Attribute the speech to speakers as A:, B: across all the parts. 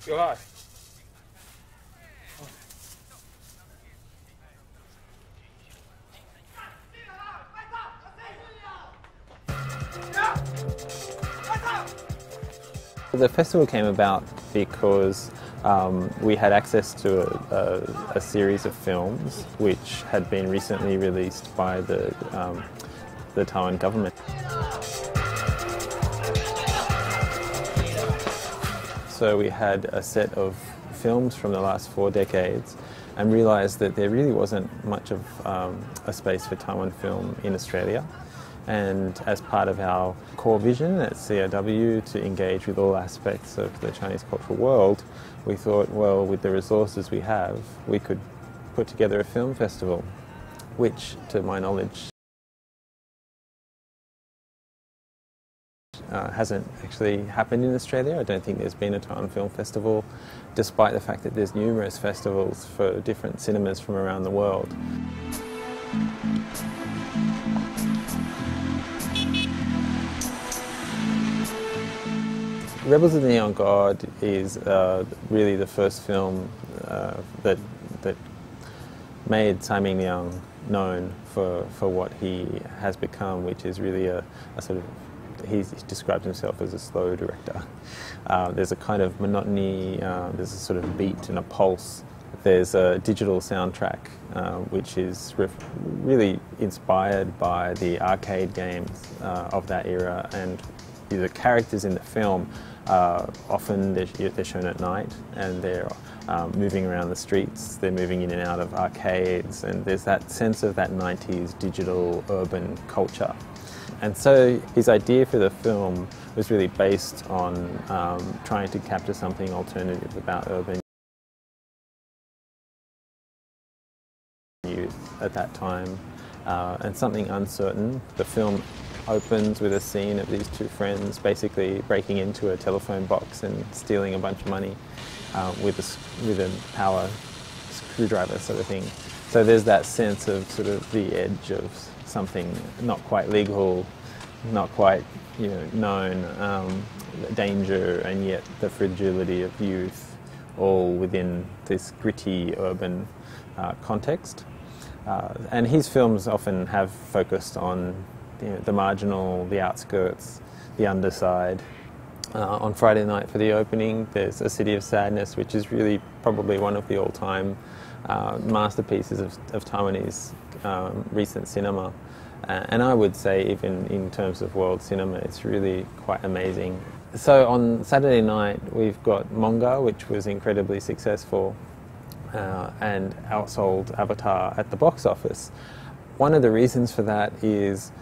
A: Go high. The festival came about because we had access to a series of films which had been recently released by the Taiwan government. So we had a set of films from the last 4 decades and realised that there really wasn't much of a space for Taiwan film in Australia. And as part of our core vision at CRW to engage with all aspects of the Chinese cultural world, we thought, well, with the resources we have, we could put together a film festival, which, to my knowledge, hasn't actually happened in Australia. I don't think there's been a Taiwan Film Festival, despite the fact that there's numerous festivals for different cinemas from around the world. Rebels of the Neon God is really the first film that made Tsai Ming-liang known for what he has become, which is really a sort of, he describes himself as a slow director. There's a kind of monotony, there's a sort of beat and a pulse. There's a digital soundtrack which is really inspired by the arcade games of that era, and the characters in the film often they're shown at night, and they're moving around the streets, they're moving in and out of arcades, and there's that sense of that 90s digital urban culture. And so his idea for the film was really based on trying to capture something alternative about urban youth at that time, and something uncertain. The film opens with a scene of these two friends basically breaking into a telephone box and stealing a bunch of money with a power screwdriver sort of thing. So there's that sense of sort of the edge of something not quite legal, not quite known, danger, and yet the fragility of youth, all within this gritty urban context. And his films often have focused on the marginal, the outskirts, the underside. On Friday night for the opening, there's A City of Sadness, which is really probably one of the all-time masterpieces of Taiwanese recent cinema. And I would say even in terms of world cinema, it's really quite amazing. So on Saturday night, we've got Monga, which was incredibly successful and outsold Avatar at the box office. One of the reasons for that is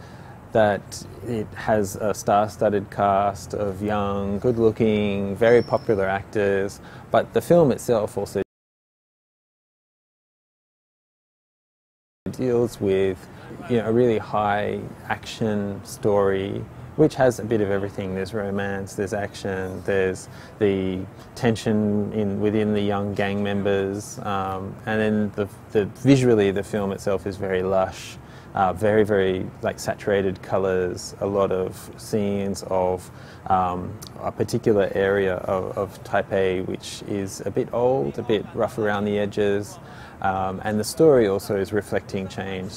A: that it has a star-studded cast of young, good-looking, very popular actors, but the film itself also deals with a really high action story which has a bit of everything. There's romance, there's action, there's the tension within the young gang members, and then visually the film itself is very lush. Very, very saturated colours, a lot of scenes of a particular area of Taipei which is a bit old, a bit rough around the edges, and the story also is reflecting change.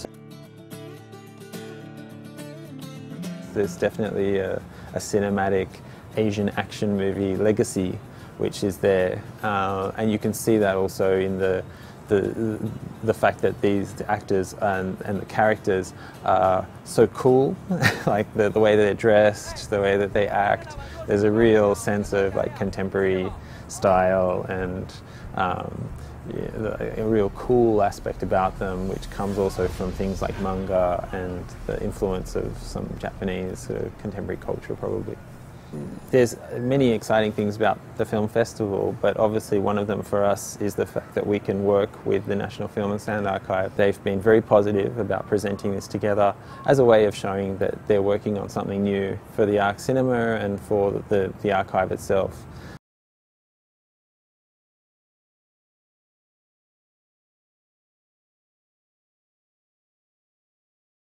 A: There's definitely a cinematic Asian action movie legacy which is there, and you can see that also in the fact that the actors and the characters are so cool, like the way they're dressed, the way that they act. There's a real sense of contemporary style and a real cool aspect about them, which comes also from things like manga and the influence of some Japanese contemporary culture probably. There's many exciting things about the film festival, but obviously one of them for us is the fact that we can work with the National Film and Sound Archive. They've been very positive about presenting this together as a way of showing that they're working on something new for the Arc Cinema and for the archive itself.